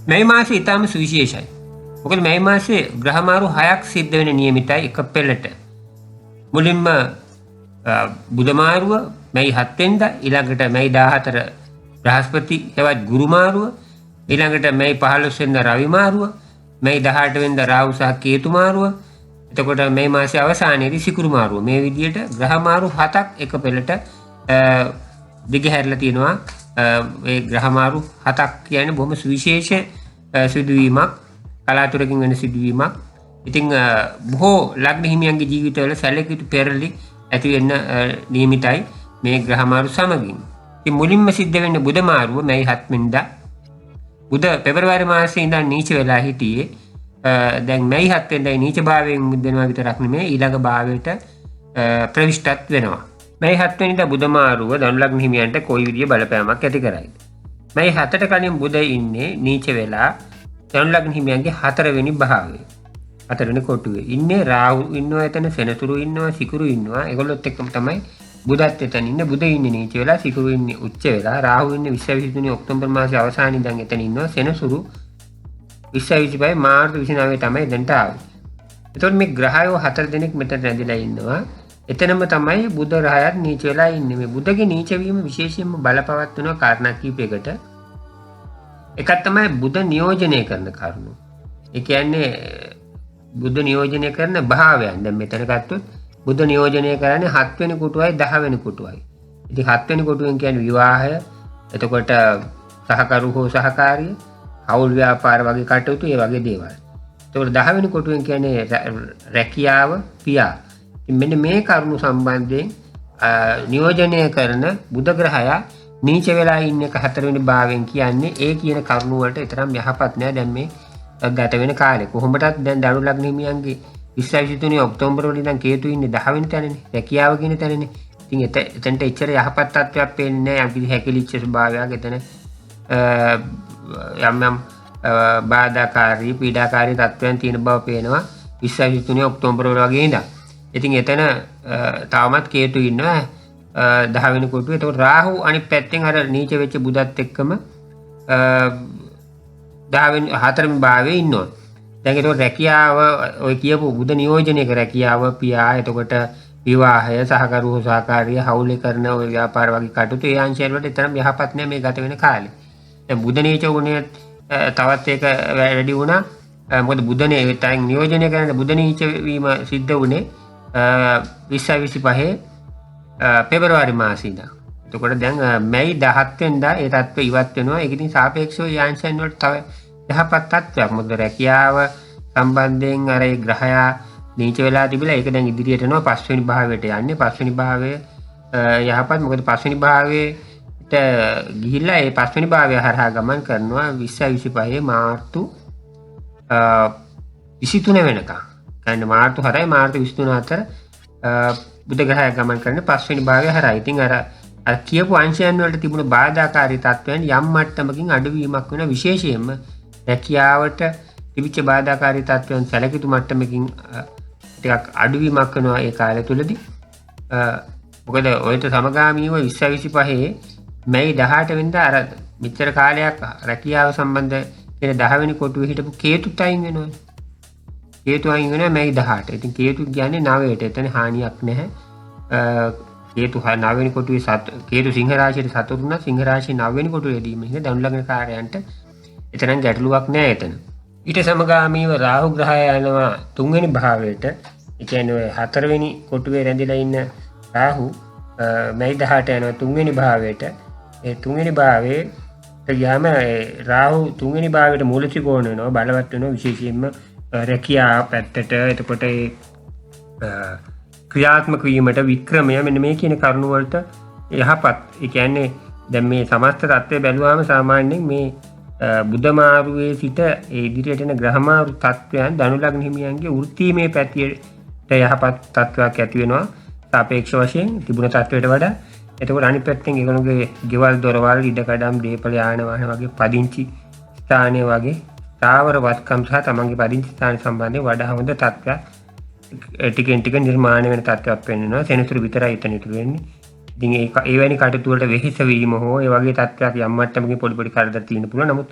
මේ මාසේ ඊටාම සුවිශේෂයි. මොකද මේ මාසේ ග්‍රහ මාරු 6ක් සිද්ධ වෙන නියමිතයි එක පෙළට. මුලින්ම බුධ මාරුව මේ 7 වෙනිදා, ඊළඟට මේ 14 බ්‍රහස්පති එවත් ගුරු මාරුව, ඊළඟට මේ 15 වෙනිදා රවි මාරුව, මේ 18 වෙනිදා රාහු සහ කේතු මාරුව. එතකොට මේ මාසේ අවසානයේදී සිකුරු මාරුව. මේ විදිහට ග්‍රහ මාරු 7ක් එක පෙළට දිගහැරලා තියෙනවා. මේ ග්‍රහ මාරු 7ක් කියන්නේ බොහොම සුවිශේෂ සිදුවීමක්, කලාතුරකින් වෙන සිදුවීමක්. ඉතින් බොහෝ ලග්න හිමියන්ගේ ජීවිතවල සැලකිලි පෙරලි ඇති වෙන්න නියමිතයි මේ ග්‍රහ මාරු සමගින්. ඉතින් මුලින්ම සිද්ධ වෙන්නේ බුධ මාරුව මේ 7 වෙනිදා. බුධ පෙබරවාරි මාසයේ ඉඳන් නීච වෙලා හිටියේ. දැන් මේ 7 වෙනිදා නීච භාවයෙන් මුදෙනවා විතරක් නෙමෙයි ඊළඟ භාවයට ප්‍රවිෂ්ටත් වෙනවා. මේ 7 වෙනිදා බුධ මාරුව ධනු ලග්න හිමියන්ට කොයි විදිය බලපෑමක් ඇති කරයිද? මේ 7ට කලින් බුධ ඉන්නේ නීච වෙලා ධනු ලග්න හිමියන්ගේ 4 වෙනි භාවයේ. 4 වෙනි කොටුවේ ඉන්නේ රාහු ඉන්නවා, එතන සෙනසුරු ඉන්නවා, සිකුරු ඉන්නවා. ඒගොල්ලොත් එක්කම තමයි බුධත් එතන ඉන්නේ. බුධ ඉන්නේ නීච වෙලා, සිකුරු ඉන්නේ උච්ච වෙලා, රාහු ඉන්නේ 2023 ඔක්තෝබර් මාසයේ අවසානයේ ඉඳන් එතන ඉන්නවා. සෙනසුරු 2025 මාර්තු 29 තමයි දැන්ට ආවේ. එතකොට මේ ග්‍රහයෝ 4 දෙනෙක් මෙතන රැඳිලා ඉන්නවා. එතනම තමයි බුධ රහයත් නීච වෙලා ඉන්නේ. මේ බුධගේ නීච වීම විශේෂයෙන්ම බලපවත්වන කාරණා කීපයකට එකක් තමයි බුධ නියෝජනය කරන කරුණු. ඒ කියන්නේ බුද්ධ නියෝජනය කරන භාවයන්. දැන් මෙතන ගත්තොත් බුද්ධ නියෝජනය කරන්නේ 7 වෙනි කොටුවයි 10 වෙනි කොටුවයි. ඉතින් 7 වෙනි කොටුවෙන් කියන්නේ විවාහය, එතකොට සහකරු හෝ සහකාරිය, අවුල් ව්‍යාපාර වගේ කටයුතු, ඒ වගේ දේවල්. එතකොට 10 වෙනි කොටුවෙන් කියන්නේ රැකියාව, පියා. ඉතින් මෙන්න මේ කරුණු සම්බන්ධයෙන් නියෝජනය කරන බුධ ග්‍රහයා නීච වෙලා ඉන්න එක 4 වෙනි භාවයෙන් කියන්නේ ඒ කියන කරුණු වලට තරම් යහපත් නෑ. දැන් මේ ගත වෙන කාලේ කොහොමදත් දැන් ධනු ලග්න හිමියන්ගේ 2023 ඔක්තෝබර් වල ඉඳන් කේතු ඉන්නේ 10 වෙනි තැනනේ, රැකියාව කියන තැනනේ. ඉතින් එතනට එච්චර යහපත් තත්ත්වයක් පේන්නේ නැහැ. යම් කිසි හැකිලිච්ච ස්වභාවයක් එතන යම් බාධාකාරී පීඩාකාරී තත්ත්වයන් තියෙන බව පේනවා 2023 ඔක්තෝබර් වල වගේ ඉඳන්. ඉතින් එතන තාමත් කේතු ඉන්නවා 10 වෙනි කොටුවේ. ඒතකොට රාහු අනිත් පැත්තෙන් අර නීච වෙච්ච බුදත් එක්කම 4 වෙනි භාවයේ ඉන්නවා. දැන් ඒක රැකියාව ඔය කියපු බුධ නියෝජනයක රැකියාව, පියා, එතකොට විවාහය, සහකරු සහකාරිය, හවුලේ කරන ඔය ව්‍යාපාර වගේ කටයුතු ඒ අංශයන් වලට තරම් යහපත් නෑ මේ ගත වෙන කාලේ. දැන් බුධ නීච වුණේ තවත් ඒක වැඩි වුණා. මොකද බුධ නියෝජනය කරන බුධ නීච වීම සිද්ධ වුණේ 2025 පෙබරවාරි මාසේ ඉඳන්. එතකොට දැන් මැයි 17 වෙනිදා ඒ තත්ත්වය ඉවත් වෙනවා. ඒක ඉතින් සාපේක්ෂව යාන්සන් වලට තව යහපත් තත්ත්වයක්. මොකද රැකියාව සම්බන්ධයෙන් අර ඒ ග්‍රහයා නීච වෙලා තිබිලා ඒක දැන් ඉදිරියට යනවා 5 වෙනි භාවයට යන්නේ. 5 වෙනි භාවය යහපත්. මොකද 5 වෙනි භාවයට ගිහිල්ලා ඒ 5 වෙනි භාවය හරහා ගමන් කරනවා 2025 මාර්තු 23 වෙනකම්. කියන්නේ මාර්තු 4යි මාර්තු 23 අතර බුධ ග්‍රහය ගමන් කරන්නේ 5 වෙනි භාවය හරහා. ඉතින් අර කියපු අංශයන් වලට තිබුණ බාධාකාරී තත්ත්වයන් යම් මට්ටමකින් අඩුවීමක් වෙන. විශේෂයෙන්ම රැකියාවට තිබිච්ච බාධාකාරී තත්ත්වයන් සැලකිතු මට්ටමකින් ටිකක් අඩුවීමක් වෙනවා ඒ කාලය තුලදී. මොකද ඔයත් සමගාමීව 2025 මැයි 18 වෙනිදා අර මෙච්චර කාලයක් රැකියාව සම්බන්ධ කියන 10 වෙනි කොටුවේ හිටපු කේතුත් අයින් වෙනවා. කේතු අයින් වෙනවා මැයි 18. ඉතින් කේතු කියන්නේ 9ට. එතන හානියක් නැහැ. කේතු 9 වෙනි කොටුවේ කේතු සිංහ රාශියට සතුරුනා සිංහ රාශියේ 9 වෙනි කොටුවේදී මේ ධනු ලග්න කාර්යයන්ට එතරම් ගැටලුවක් නැහැ එතන. ඊට සමගාමීව රාහු ග්‍රහය යනවා 3 වෙනි භාවයට. ඒ කියන්නේ 4 වෙනි කොටුවේ රැඳිලා ඉන්න රාහු මැයි 18 යනවා 3 වෙනි භාවයට. ඒ 3 වෙනි භාවයේ ගියාම රාහු 3 වෙනි භාවයට මූල ත්‍රිකෝණ වෙනවා, බලවත් වෙනවා. විශේෂයෙන්ම රැකියාව පැත්තට, එතකොට ක්‍රියාත්මක වීමට, වික්‍රමය, මෙන්න මේ කියන කරුණු වලට යහපත්. ඒ කියන්නේ දැන් මේ සමස්ත තත්ත්වය බැලුවාම සාමාන්‍යයෙන් මේ බුධ මාරුවේ සිට ඒ ඉදිරියට එන ග්‍රහ මාරු තත්ත්වයන් ධනු ලග්න හිමියන්ගේ වෘත්තීමේ පැතියට යහපත් තත්ත්වයක් ඇති වෙනවා සාපේක්ෂ වශයෙන් තිබුණ තත්ත්වයට වඩා. එතකොට අනිත් පැත්තෙන් ඒගොල්ලෝගේ ගෙවල් දොරවල්, ඉඩකඩම්, දීපල, යාන වාහන වගේ පදිංචි ස්ථානයේ වගේ ස්ථාවර වත්කම් සහ තමන්ගේ පදිංචි ස්ථාන සම්බන්ධයෙන් වඩා හොඳ තත්ත්වයක් ටිකෙන් ටික නිර්මාණය වෙන තත්ත්වයක් වෙනවා. සෙනසුරු විතරයි එතන ඉතුරු වෙන්නේ. ඉතින් ඒ වැනි කටයුතු වලට වෙහෙස වීම හෝ ඒ වගේ තත්ත්වයක් යම් මට්ටමකින් පොඩි පොඩි කරදර තියෙන්න පුළුවන්. නමුත්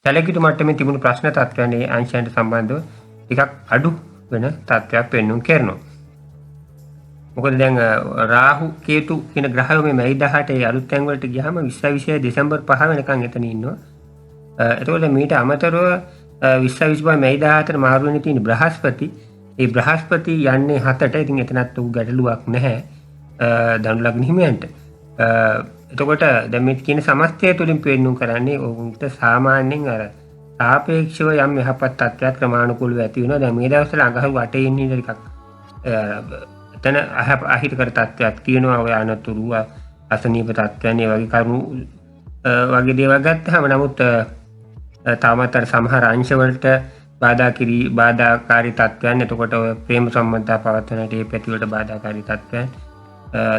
සැලකියුතු මට්ටමේ තිබුණු ප්‍රශ්න තත්ත්වයන් ඒ අංශයන්ට සම්බන්ධව ටිකක් අඩු වෙන තත්ත්වයක් පෙන්වුම් කරනවා. මොකද දැන් රාහු කේතු කියන ග්‍රහයෝ මේ මැයි 18 අලුත් තැන් වලට ගියාම 2020 දෙසැම්බර් 5 වෙනකන් එතන ඉන්නවා. එතකොට මීට අමතරව 2025 මැයි 14 මාරු වෙන තියෙන බ්‍රහස්පති. ඒ බ්‍රහස්පති යන්නේ 7ට. ඉතින් එතනත් උග ගැටලුවක් නැහැ. ධනු ලග්න හිමියන්ට. එතකොට දැන් මේ කියන සමස්තය තුලින් පෙන්වුම් කරන්නේ උන්ට සාමාන්‍යයෙන් අර සාපේක්ෂව යම් යහපත් තත්ත්වයක් ක්‍රමානුකූලව ඇති වෙනවා. දැන් මේ දවස්වල අඟහරු 8 ඉන්නේ ටිකක් එතන අහිතකර තත්ත්වයක් තියෙනවා. ඔය අනතුරු අසනීප තත්ත්වයන් ඒ වගේ කරුණු වගේ දේවල් ගත්තාම නමුත් තාමත් අර සමහර අංශවලට බාධාකාරී තත්ත්වයන් එතකොට ඔය ප්‍රේම සම්බන්ධතා පවත්වනට ඒ පැතිවලට බාධාකාරී තත්ත්වයන්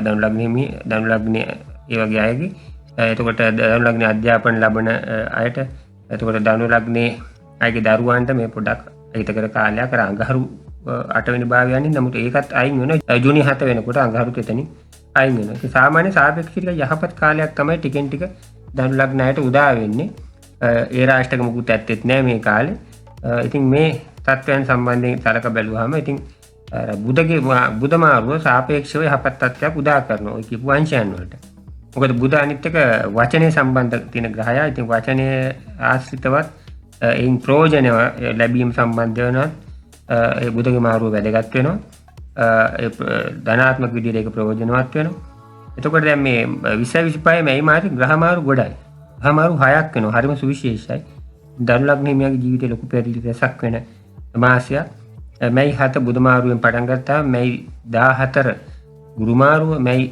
ධනු ලග්නේ ඒ වගේ අයගේ එතකොට ධනු ලග්නේ අධ්‍යාපන ලබන අයට එතකොට ධනු ලග්නේ අයගේ දරුවන්ට මේ පොඩක් අහිතකර කාලයක් අර අඟහරු 8 වෙනි භාවය යන්නේ. නමුත් ඒකත් අයින් වෙනවා. ජූනි 7 වෙනකොට අඟහරුත් එතනින් අයින් වෙනවා. ඒ සාමාන්‍ය සාපේක්ෂව යහපත් කාලයක් තමයි ටිකෙන් ටික ධනු ලග්න අයට උදා වෙන්නේ. ඒ රාශියක මුකුත් ඇත්තෙත් නැහැ මේ කාලේ. ඉතින් මේ තත්ත්වයන් සම්බන්ධයෙන් සලක බැලුවාම ඉතින් බුධ මාරුව සාපේක්ෂව යහපත් තත්ත්වයක් උදා කරනවා. ඔය කියපු අංශයන් වලට. මොකද බුධ අනිත් එක වචනේ සම්බන්ධ තියෙන ග්‍රහයා. ඉතින් වචනේ ආශ්‍රිතවත් එයින් ප්‍රයෝජන ලැබීම සම්බන්ධ වෙනවා. ඒ බුධගේ මාරුව වැදගත් වෙනවා. ඒ ධනාත්මක විදිහට ඒක ප්‍රයෝජනවත් වෙනවා. එතකොට දැන් මේ 2025 මැයි මාසේ ග්‍රහ මාරු ගොඩයි. ග්‍රහ මාරු 6ක් වෙනවා. හරිම සුවිශේෂයි. ධනු ලග්න හිමියාගේ ජීවිතේ ලොකු පෙරලි රසක් වෙන මාසයක්. මැයි 7 බුධ මාරුවෙන් පටන් ගත්තාම මැයි 14 ගුරු මාරුව, මැයි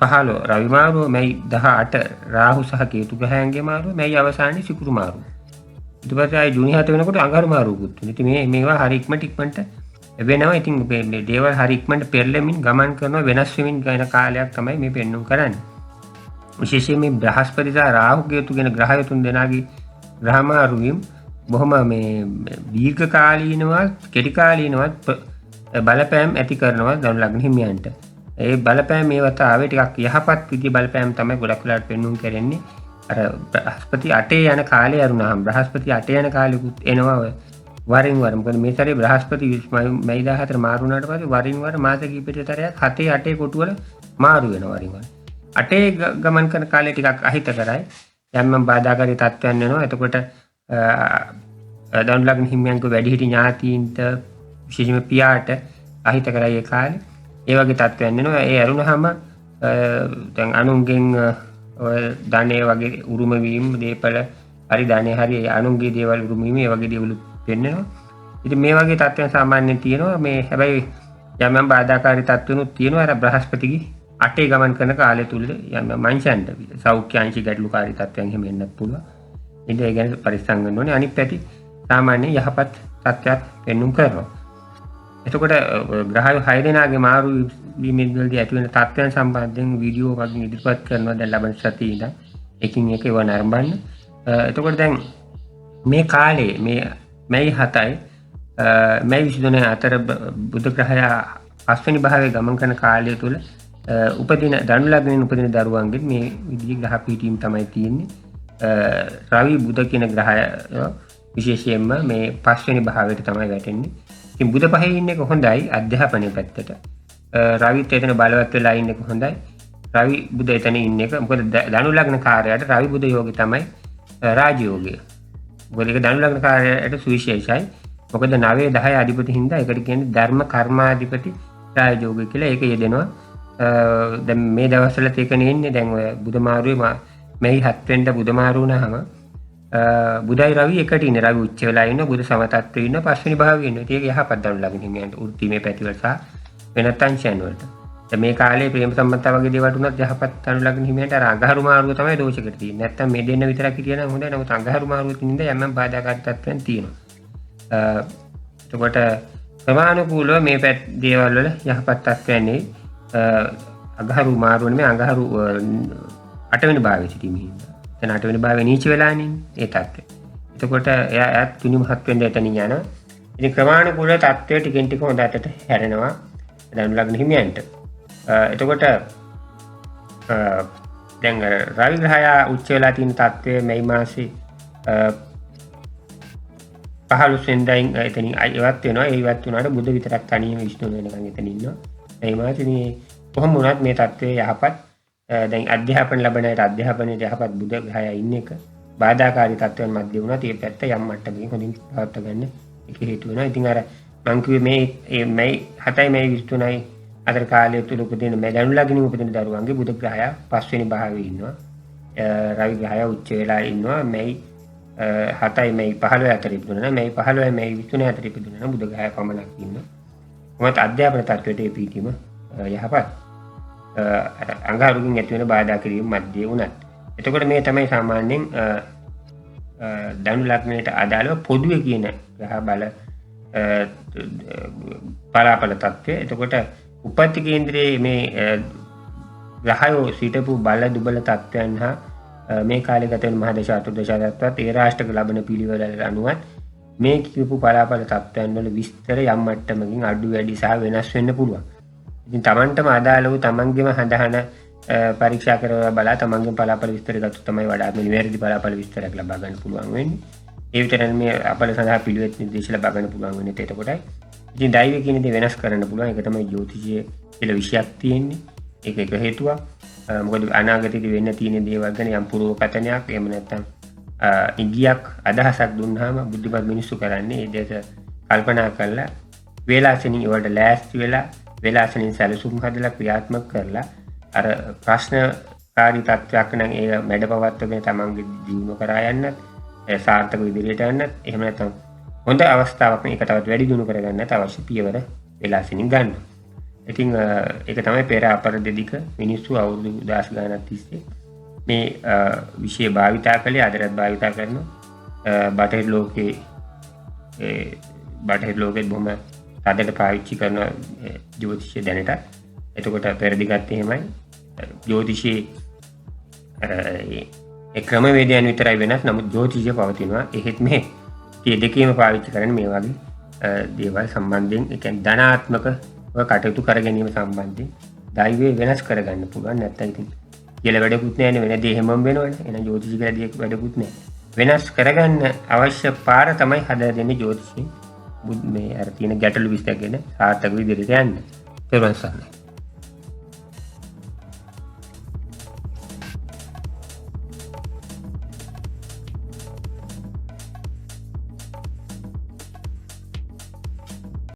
15 රවි මාරුව, මැයි 18 රාහු සහ කේතු ග්‍රහයන්ගේ මාරුව, මැයි අවසානයේ සිකුරු මාරුව. ඊට පස්සේ ආයි ජූනි 7 වෙනකොට අඟහරු මාරුවකුත් වෙනවා. ඉතින් මේවා හරි ඉක්මනට වෙනවා. ඉතින් මේ දේවල් හරි ඉක්මනට පෙරලෙමින් ගමන් කරනවා, වෙනස් වෙමින් යන කාලයක් තමයි මේ පෙන්වුම් කරන්නේ. විශේෂයෙන් මේ බ්‍රහස්පති සහ රාහු කේතු කියන ග්‍රහය තුන් දෙනාගේ ග්‍රහ මාරුවීම් බොහොම මේ දීර්ඝ කාලීනවත් කෙටි කාලීනවත් බලපෑම් ඇති කරනවා ධනු ලග්න හිමියන්ට. ඒ බලපෑම මේ වතාවේ ටිකක් යහපත් විදිහේ බලපෑම් තමයි ගොඩක් වෙලාවට පෙන්වුම් කරන්නේ. අර බ්‍රහස්පති 8 යන කාලේ අරුණාම බ්‍රහස්පති 8 යන කාලෙකුත් එනවා වරින් වර. මොකද මේ සැරේ බ්‍රහස්පති මැයි 14 මාරු වුණාට පස්සේ වරින් වර මාස කිහිපයකටතරයක් 7 කොටු වල මාරු වෙනවා වරින් වර. 8 ගමන් කරන කාලේ ටිකක් අහිතකරයි. යම් බාධාකාරී තත්ත්වයන් වෙනවා. එතකොට ධනු ලග්න හිමියන්ගේ වැඩිහිටි ඥාතීන්ට විශේෂයෙන්ම පියාට අහිතකරයි ඒ කාලේ. ඒ වගේ තත්ත්වයන් වෙනවා. ඒ අරුණාම දැන් අනුන්ගෙන් ඔය ධනෙ වගේ උරුම වීම දීපල හරි ධනෙ හරි අනුන්ගේ දේවල් උරුම වීම ඒ වගේ දේවල් වෙන්නවා. ඉතින් මේ වගේ තත්ත්වයන් සාමාන්‍යයෙන් තියෙනවා. මේ හැබැයි යම් බාධාකාරී තත්ත්වනුත් තියෙනවා. අර බ්‍රහස්පතිගේ 8 ගමන් කරන කාලය තුල යම් මංශයන්ට සෞඛ්‍යාංශික ගැටලුකාරී තත්ත්වයන් එහෙම එන්නත් පුළුවන්. ඉතින් ඒ ගැන පරිස්සම් වෙන්න ඕනේ. අනිත් පැති සාමාන්‍යයෙන් යහපත් තත්ත්වයක් පෙන්වුම් කරනවා. එතකොට ග්‍රහය 6 දෙනාගේ මාරු වීමෙන්දී ඇති වෙන තත්ත්වයන් සම්බන්ධයෙන් වීඩියෝ වගේ ඉදිරිපත් කරනවා දැන් ලබන සතියේ ඉඳන් එකින් එක ඒවා නරඹන්න. එතකොට දැන් මේ කාලේ මේ මැයි 7යි මැයි 29 අතර බුධ ග්‍රහයා 5 වෙනි භාවයේ ගමන් කරන කාලය තුල උපදින ධනු ලග්නෙන් උපදින දරුවන්ගෙන් මේ විදිහේ ග්‍රහ පීඨීම් තමයි තියෙන්නේ. රවි බුධ කියන ග්‍රහය විශේෂයෙන්ම මේ 5 වෙනි භාවයට තමයි වැටෙන්නේ. ඉතින් බුධ පහේ ඉන්න එක හොඳයි අධ්‍යාපනයේ පැත්තට. රවිත් එතන බලවත් වෙලා ඉන්න එක හොඳයි. රවි බුධ එතන ඉන්න එක මොකද ධනු ලග්න කාර්යයට රවි බුධ යෝගය තමයි රාජයෝගය. මොකද ඒක ධනු ලග්න කාර්යයට සුවිශේෂයි. මොකද 9 10 අධිපති හින්දා ඒකට කියන්නේ ධර්ම කර්මාධිපති රාජයෝගය කියලා ඒක යෙදෙනවා. දැන් මේ දවස්වලත් ඒක නෙන්නේ. දැන් ඔය බුධ මාරුවේ මැයි 7 වෙනිදා බුධ මාරු වුණාම බුධයි රවි එකට ඉන්නේ. රවි උච්ච වෙලා ඉන්න, බුධ සමතත්වයේ ඉන්න, 5 වෙනි භාවයේ ඉන්න. ඒක යහපත් ධනු ලග්න හිමියන්ට වෘත්තීමේ පැතිවල සහ වෙනත් අංශයන් වලට. දැන් මේ කාලේ ප්‍රේම සම්බන්ධතා වගේ දේවල් උනත් යහපත් ධනු ලග්න හිමියන්ට අර අඟහරු මාරුව තමයි දෝෂයකට තියෙන්නේ. නැත්තම් මේ දෙන්න විතරක් හිටියනම් හොඳයි. නමුත් අඟහරු මාරුවෙත් නින්ද යම් බාධාකාරී තත්ත්වයන් තියෙනවා. එතකොට ප්‍රමාණිකූලව මේ දේවල් වල යහපත් තත්ත්වයන් නේ අඟහරු මාරුව නෙමෙයි අඟහරු 8 වෙනි භාවයේ සිටීම හින්දා. දැන් 8 වෙනි භාවයේ නීච වෙලා ඉන්නේ ඒ තත්ත්වය. එතකොට එයාත් තුනි මහත් වෙන්න එතනින් යනවා. ඉතින් ක්‍රමානුකූල තත්ත්වය ටිකෙන් ටික හොඳට හැරෙනවා ධනු ලග්න හිමියන්ට. එතකොට දැන් රවි ග්‍රහය උච්ච වෙලා තියෙන තත්ත්වය මැයි මාසේ 15 වෙනිදායින් එතනින් ඉවත් වෙනවා. ඒ ඉවත් වුණාට බුද විතරක් තනියම විශ්ණු වෙනකන් එතන ඉන්නවා. ඒ මාසේ මේ කොහොම වුණත් මේ தત્ත්වය යහපත්. දැන් අධ්‍යාපන ලැබෙන අයට අධ්‍යාපනයේ යහපත් බුද ග්‍රහය ඉන්න එක බාධාකාරී තත්ත්වයන් මැද්දේ වුණත් ඒ පැත්ත යම් මට්ටමකින් හොඳින් පවත්වා ගන්න එක හේතු වෙනවා. ඉතින් අර මං කිව්වේ මේ 7යි මේ 23යි අතර කාලය තුල උපදින මේ දැනුලාගෙන උපදින දරුවන්ගේ බුද ග්‍රහය 5 වෙනි භාවයේ ඉන්නවා. රවි ග්‍රහය උච්ච වෙලා ඉන්නවා. මේ 7යි මේ 15 අතර ඉපදුණා. මේ 15යි මේ 23 අතර ඉපදුණා. බුද ග්‍රහය පමණක් ඉන්නවා. මොකද අධ්‍යාපන තත්ත්වයට ඒ පිටීම යහපත්. අඟහරුකින් ඇති වෙන බාධා කිරීම මැද්දේ වුණත්. එතකොට මේ තමයි සාමාන්‍යයෙන් ධනු ලග්නයට අදාළව පොදුවේ කියන ග්‍රහ බල පලාපල තත්ත්වය. එතකොට උපත්ති කේන්ද්‍රයේ මේ ග්‍රහයෝ සිටපු බල දුබල තත්ත්වයන් හා මේ කාලේ ගත වෙන මහදශ අතුර්දශ දක්වාත් ඒ රාෂ්ට්‍රක ලබන පිළිවෙලට අනුවත් මේ කියපු පලාපල තත්ත්වයන් වල විස්තර යම් මට්ටමකින් අඩු වැඩි සහ වෙනස් වෙන්න පුළුවන්. ඉතින් Tamanටම අදාළ වූ Tamanගේම හඳහන පරීක්ෂා කරලා බලා තමන්ගේ පලාපල විස්තර ගත්තොත් තමයි වඩාත්ම නිවැරදි පලාපල විස්තරයක් ලබා ගන්න පුළුවන් වෙන්නේ. ඒ විතරක් මේ අපල සඳහා පිළිවෙත් නිර්දේශ ලබා ගන්න පුළුවන් වෙන්නේ එතකොටයි. ඉතින් දෛවය කියන දේ වෙනස් කරන්න පුළුවන්. ඒක තමයි ජ්‍යොතිෂය කියලා විෂයක් තියෙන්නේ. ඒක එක හේතුවක්. මොකද අනාගතයේදී වෙන්න තියෙන දේවල් ගැන යම් පුරෝකතනයක් එහෙම නැත්නම් ඉගියක් අදහසක් දුන්නාම බුද්ධිමත් මිනිස්සු කරන්නේ ඒ දෙක කල්පනා කරලා වේලාසනින් ඒවට ලෑස්ති වෙලා වේලාසනින් සැලසුම් හදලා ක්‍රියාත්මක කරලා අර ප්‍රශ්නකාරී තත්ත්වයක් නම් ඒ මැඩ පවත්වගෙන තමන්ගේ ජීවන කරා යන්නත් සාර්ථක විදිහට යන්නත් එහෙම නැත්නම් හොඳ අවස්ථාවක් මේක තවත් වැඩි දියුණු කරගන්නත් අවශ්‍ය පියවර වේලාසනින් ගන්න. ඉතින් ඒක තමයි පෙර අපර දෙදික මිනිස්සු අවුරුදු 10 ගණනක් තිස්සේ මේ විෂය භාවිතා කළේ අදටත් භාවිතා කරනවා. බටහිර ලෝකයේ බොහොම තදට පාවිච්චි කරන ජ්‍යොතිෂය දැනට. එතකොට පෙරදි ගත්තේ එහෙමයි. ජ්‍යොතිෂයේ ඒ ක්‍රමවේදයන් විතරයි වෙනස්. නමුත් ජ්‍යොතිෂය පවතිනවා. එහෙත් මේ දෙකේම පාවිච්චි කරන්නේ මේ වගේ දේවල් සම්බන්ධයෙන් ඒ කියන්නේ ධනාත්මක කටයුතු කර ගැනීම සම්බන්ධයෙන් දෛවය වෙනස් කරගන්න පුළුවන්. නැත්නම් ඉතින් කියලා වැඩකුත් නැහැ නේ. වෙන දේ හැමෝම වෙනවනේ. එහෙනම් ජ්‍යොතිෂය කියලා දෙයක් වැඩකුත් නැහැ. වෙනස් කරගන්න අවශ්‍ය පාර තමයි හදලා දෙන්නේ ජ්‍යොතිෂයෙන්. මේ අර තියෙන ගැටලු විශ්ලේෂණය සාර්ථක විදිහට යන්න. පෙරවන් සරණයි.